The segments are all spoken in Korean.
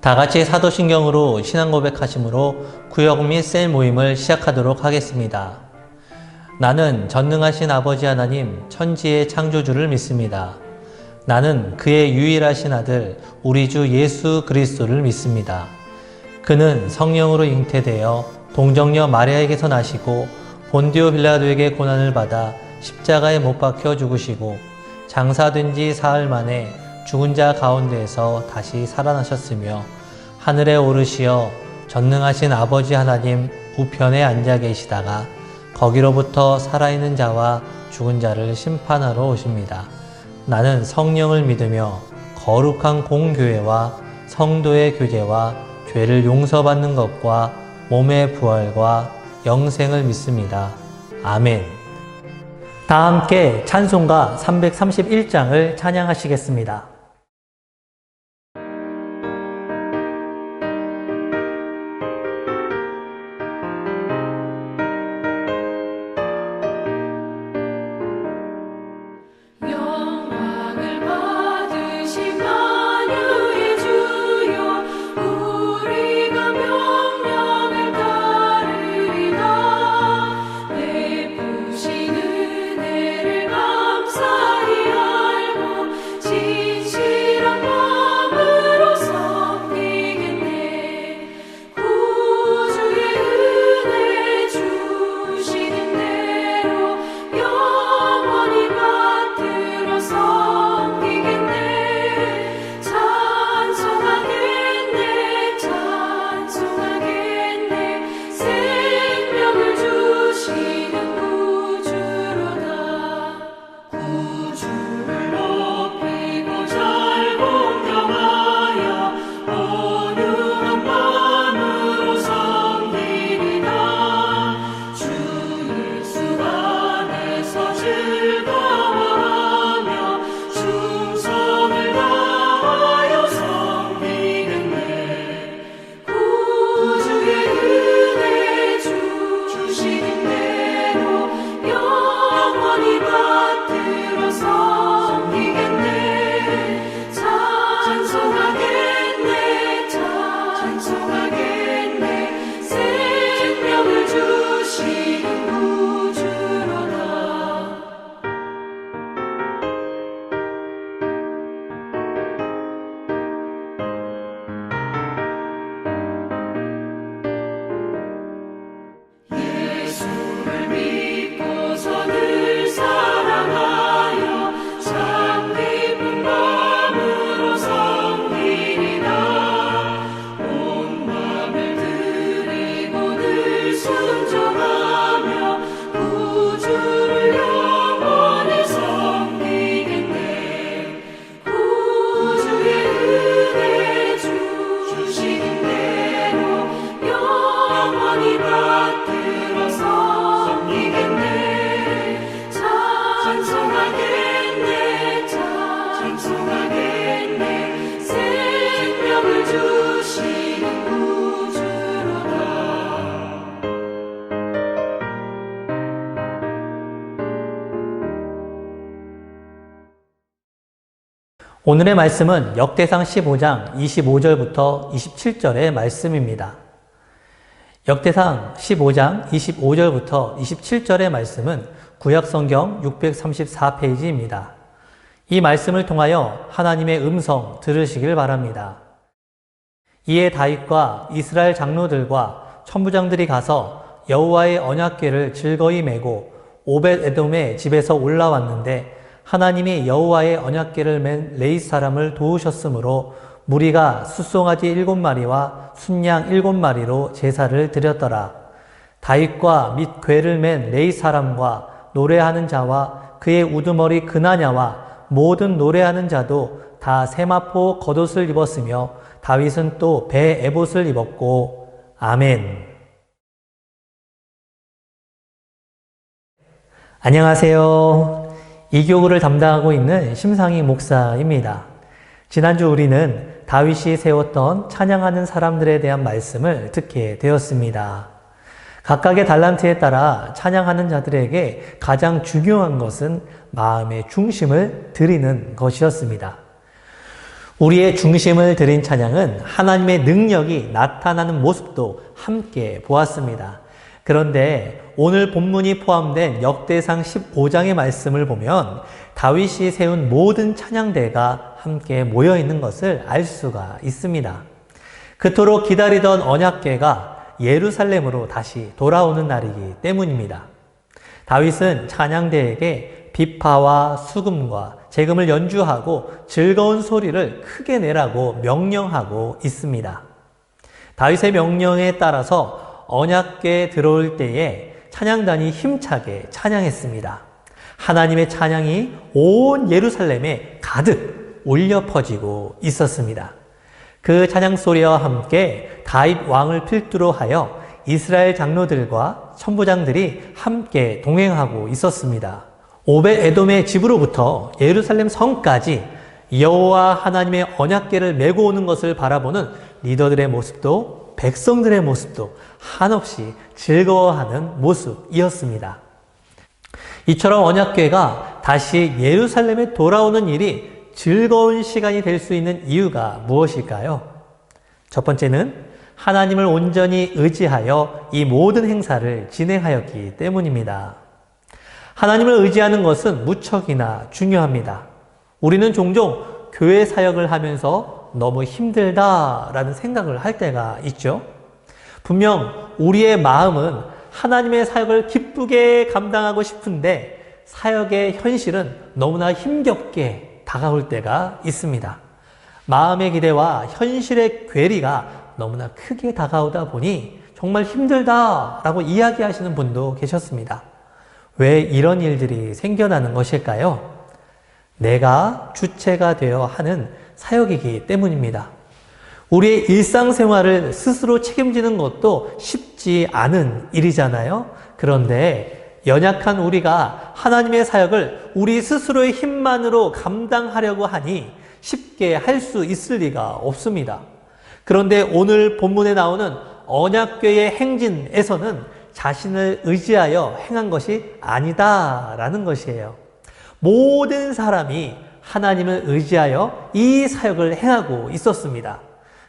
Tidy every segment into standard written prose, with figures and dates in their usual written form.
다 같이 사도신경으로 신앙 고백하심으로 구역 및 셀 모임을 시작하도록 하겠습니다. 나는 전능하신 아버지 하나님 천지의 창조주를 믿습니다. 나는 그의 유일하신 아들 우리 주 예수 그리스도를 믿습니다. 그는 성령으로 잉태되어 동정녀 마리아에게서 나시고 본디오 빌라도에게 고난을 받아 십자가에 못 박혀 죽으시고 장사된 지 사흘 만에 죽은 자 가운데에서 다시 살아나셨으며 하늘에 오르시어 전능하신 아버지 하나님 우편에 앉아 계시다가 거기로부터 살아있는 자와 죽은 자를 심판하러 오십니다. 나는 성령을 믿으며 거룩한 공교회와 성도의 교제와 죄를 용서받는 것과 몸의 부활과 영생을 믿습니다. 아멘. 다 함께 찬송가 331장을 찬양하시겠습니다. 오늘의 말씀은 역대상 15장 25절부터 27절의 말씀입니다. 역대상 15장 25절부터 27절의 말씀은 구약성경 634페이지입니다. 이 말씀을 통하여 하나님의 음성 들으시길 바랍니다. 이에 다윗과 이스라엘 장로들과 천부장들이 가서 여호와의 언약궤를 즐거이 메고 오벳에돔의 집에서 올라왔는데 하나님이 여호와의 언약궤를 맨 레위 사람을 도우셨으므로 무리가 숫송아지 7마리와 순양 7마리로 제사를 드렸더라. 다윗과 및 궤를 맨 레위 사람과 노래하는 자와 그의 우두머리 그나냐와 모든 노래하는 자도 다 세마포 겉옷을 입었으며 다윗은 또 배 에봇을 입었고 아멘. 안녕하세요. 이교구를 담당하고 있는 심상희 목사입니다. 지난주 우리는 다윗이 세웠던 찬양하는 사람들에 대한 말씀을 듣게 되었습니다. 각각의 달란트에 따라 찬양하는 자들에게 가장 중요한 것은 마음의 중심을 드리는 것이었습니다. 우리의 중심을 들인 찬양은 하나님의 능력이 나타나는 모습도 함께 보았습니다. 그런데 오늘 본문이 포함된 역대상 15장의 말씀을 보면 다윗이 세운 모든 찬양대가 함께 모여 있는 것을 알 수가 있습니다. 그토록 기다리던 언약궤가 예루살렘으로 다시 돌아오는 날이기 때문입니다. 다윗은 찬양대에게 비파와 수금과 재금을 연주하고 즐거운 소리를 크게 내라고 명령하고 있습니다. 다윗의 명령에 따라서 언약궤에 들어올 때에 찬양단이 힘차게 찬양했습니다. 하나님의 찬양이 온 예루살렘에 가득 울려 퍼지고 있었습니다. 그 찬양 소리와 함께 다윗 왕을 필두로 하여 이스라엘 장로들과 천부장들이 함께 동행하고 있었습니다. 오벳에돔의 집으로부터 예루살렘 성까지 여호와 하나님의 언약궤를 메고 오는 것을 바라보는 리더들의 모습도 백성들의 모습도 한없이 즐거워하는 모습이었습니다. 이처럼 언약궤가 다시 예루살렘에 돌아오는 일이 즐거운 시간이 될 수 있는 이유가 무엇일까요? 첫 번째는 하나님을 온전히 의지하여 이 모든 행사를 진행하였기 때문입니다. 하나님을 의지하는 것은 무척이나 중요합니다. 우리는 종종 교회 사역을 하면서 너무 힘들다라는 생각을 할 때가 있죠. 분명 우리의 마음은 하나님의 사역을 기쁘게 감당하고 싶은데 사역의 현실은 너무나 힘겹게 다가올 때가 있습니다. 마음의 기대와 현실의 괴리가 너무나 크게 다가오다 보니 정말 힘들다라고 이야기하시는 분도 계셨습니다. 왜 이런 일들이 생겨나는 것일까요? 내가 주체가 되어 하는 사역이기 때문입니다. 우리의 일상생활을 스스로 책임지는 것도 쉽지 않은 일이잖아요. 그런데 연약한 우리가 하나님의 사역을 우리 스스로의 힘만으로 감당하려고 하니 쉽게 할 수 있을 리가 없습니다. 그런데 오늘 본문에 나오는 언약궤의 행진에서는 자신을 의지하여 행한 것이 아니다라는 것이에요. 모든 사람이 하나님을 의지하여 이 사역을 행하고 있었습니다.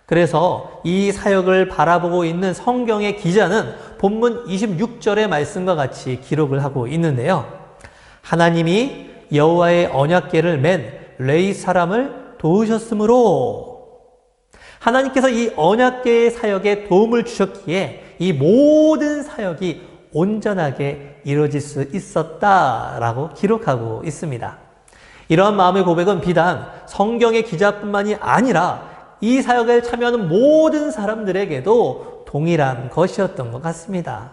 그래서 이 사역을 바라보고 있는 성경의 기자는 본문 26절의 말씀과 같이 기록을 하고 있는데요. 하나님이 여호와의 언약궤를 맨 레위 사람을 도우셨으므로 하나님께서 이 언약궤의 사역에 도움을 주셨기에 이 모든 사역이 온전하게 이루어질 수 있었다라고 기록하고 있습니다. 이러한 마음의 고백은 비단 성경의 기자뿐만이 아니라 이 사역에 참여하는 모든 사람들에게도 동일한 것이었던 것 같습니다.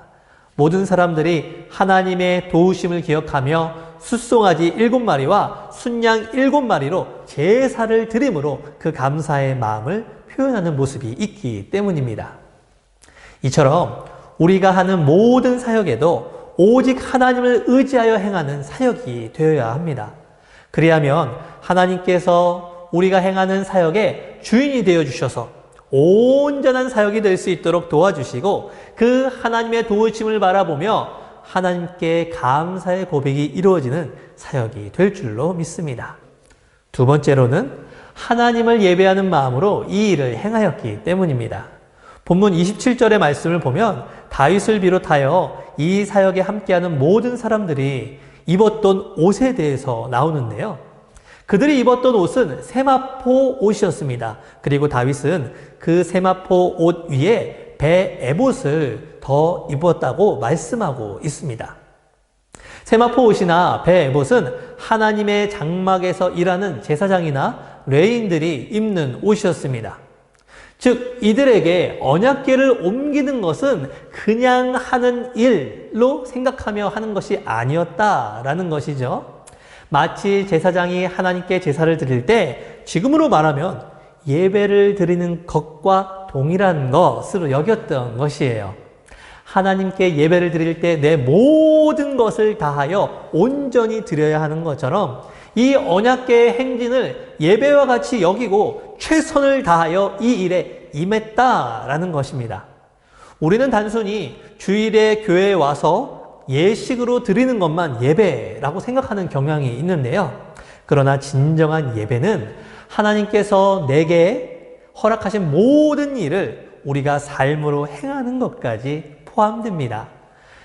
모든 사람들이 하나님의 도우심을 기억하며 숫송아지 7마리와 순양 7마리로 제사를 드림으로 그 감사의 마음을 표현하는 모습이 있기 때문입니다. 이처럼 우리가 하는 모든 사역에도 오직 하나님을 의지하여 행하는 사역이 되어야 합니다. 그리하면 하나님께서 우리가 행하는 사역의 주인이 되어 주셔서 온전한 사역이 될 수 있도록 도와주시고 그 하나님의 도우심을 바라보며 하나님께 감사의 고백이 이루어지는 사역이 될 줄로 믿습니다. 두 번째로는 하나님을 예배하는 마음으로 이 일을 행하였기 때문입니다. 본문 27절의 말씀을 보면 다윗을 비롯하여 이 사역에 함께하는 모든 사람들이 입었던 옷에 대해서 나오는데요. 그들이 입었던 옷은 세마포 옷이었습니다. 그리고 다윗은 그 세마포 옷 위에 배 에봇을 더 입었다고 말씀하고 있습니다. 세마포 옷이나 배 에봇은 하나님의 장막에서 일하는 제사장이나 레위인들이 입는 옷이었습니다. 즉 이들에게 언약궤를 옮기는 것은 그냥 하는 일로 생각하며 하는 것이 아니었다라는 것이죠. 마치 제사장이 하나님께 제사를 드릴 때 지금으로 말하면 예배를 드리는 것과 동일한 것으로 여겼던 것이에요. 하나님께 예배를 드릴 때 내 모든 것을 다하여 온전히 드려야 하는 것처럼 이 언약궤의 행진을 예배와 같이 여기고 최선을 다하여 이 일에 임했다라는 것입니다. 우리는 단순히 주일에 교회에 와서 예식으로 드리는 것만 예배라고 생각하는 경향이 있는데요. 그러나 진정한 예배는 하나님께서 내게 허락하신 모든 일을 우리가 삶으로 행하는 것까지 포함됩니다.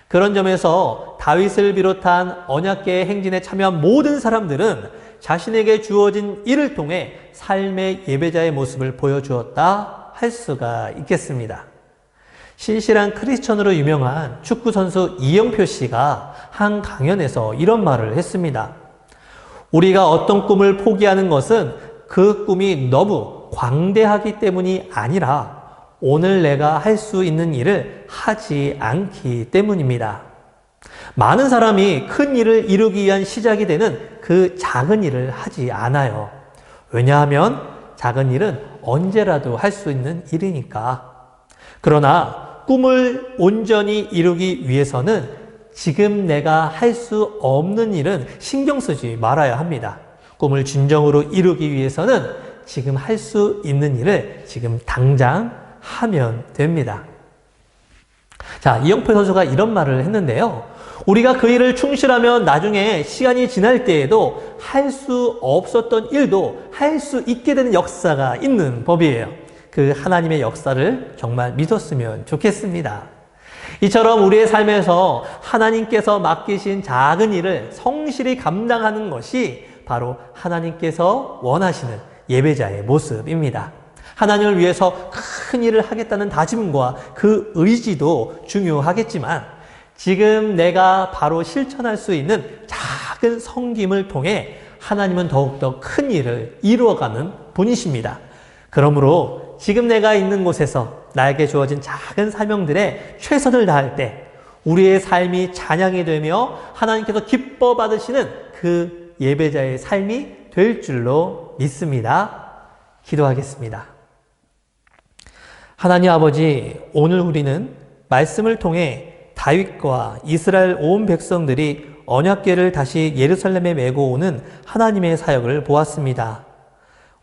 그런 점에서 다윗을 비롯한 언약궤의 행진에 참여한 모든 사람들은 자신에게 주어진 일을 통해 삶의 예배자의 모습을 보여주었다 할 수가 있겠습니다. 신실한 크리스천으로 유명한 축구선수 이영표 씨가 한 강연에서 이런 말을 했습니다. 우리가 어떤 꿈을 포기하는 것은 그 꿈이 너무 광대하기 때문이 아니라 오늘 내가 할 수 있는 일을 하지 않기 때문입니다. 많은 사람이 큰 일을 이루기 위한 시작이 되는 그 작은 일을 하지 않아요. 왜냐하면 작은 일은 언제라도 할 수 있는 일이니까. 그러나 꿈을 온전히 이루기 위해서는 지금 내가 할 수 없는 일은 신경 쓰지 말아야 합니다. 꿈을 진정으로 이루기 위해서는 지금 할 수 있는 일을 지금 당장 하면 됩니다. 자, 이영표 선수가 이런 말을 했는데요. 우리가 그 일을 충실하면 나중에 시간이 지날 때에도 할 수 없었던 일도 할 수 있게 되는 역사가 있는 법이에요. 그 하나님의 역사를 정말 믿었으면 좋겠습니다. 이처럼 우리의 삶에서 하나님께서 맡기신 작은 일을 성실히 감당하는 것이 바로 하나님께서 원하시는 예배자의 모습입니다. 하나님을 위해서 큰 일을 하겠다는 다짐과 그 의지도 중요하겠지만 지금 내가 바로 실천할 수 있는 작은 섬김을 통해 하나님은 더욱더 큰 일을 이루어가는 분이십니다. 그러므로 지금 내가 있는 곳에서 나에게 주어진 작은 사명들에 최선을 다할 때 우리의 삶이 찬양이 되며 하나님께서 기뻐 받으시는 그 예배자의 삶이 될 줄로 믿습니다. 기도하겠습니다. 하나님 아버지, 오늘 우리는 말씀을 통해 다윗과 이스라엘 온 백성들이 언약궤를 다시 예루살렘에 메고 오는 하나님의 사역을 보았습니다.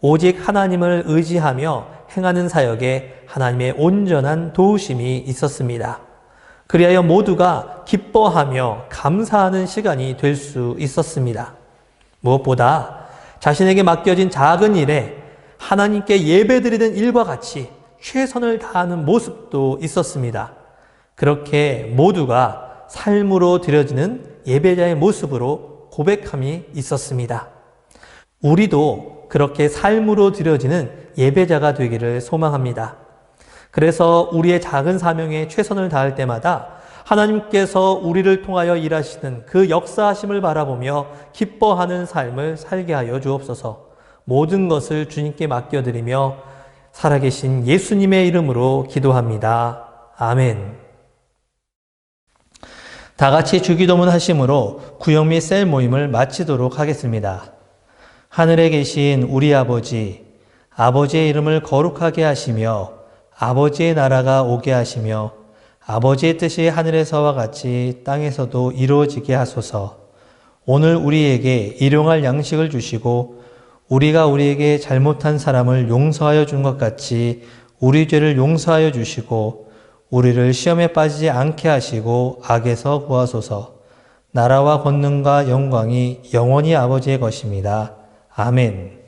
오직 하나님을 의지하며 행하는 사역에 하나님의 온전한 도우심이 있었습니다. 그리하여 모두가 기뻐하며 감사하는 시간이 될 수 있었습니다. 무엇보다 자신에게 맡겨진 작은 일에 하나님께 예배드리는 일과 같이 최선을 다하는 모습도 있었습니다. 그렇게 모두가 삶으로 드려지는 예배자의 모습으로 고백함이 있었습니다. 우리도 그렇게 삶으로 드려지는 예배자가 되기를 소망합니다. 그래서 우리의 작은 사명에 최선을 다할 때마다 하나님께서 우리를 통하여 일하시는 그 역사하심을 바라보며 기뻐하는 삶을 살게 하여 주옵소서. 모든 것을 주님께 맡겨드리며 살아계신 예수님의 이름으로 기도합니다. 아멘. 다 같이 주기도문 하심으로 구역 및 셀 모임을 마치도록 하겠습니다. 하늘에 계신 우리 아버지, 아버지의 이름을 거룩하게 하시며 아버지의 나라가 오게 하시며 아버지의 뜻이 하늘에서와 같이 땅에서도 이루어지게 하소서. 오늘 우리에게 일용할 양식을 주시고 우리가 우리에게 잘못한 사람을 용서하여 준 것 같이 우리 죄를 용서하여 주시고 우리를 시험에 빠지지 않게 하시고 악에서 구하소서. 나라와 권능과 영광이 영원히 아버지의 것입니다. 아멘.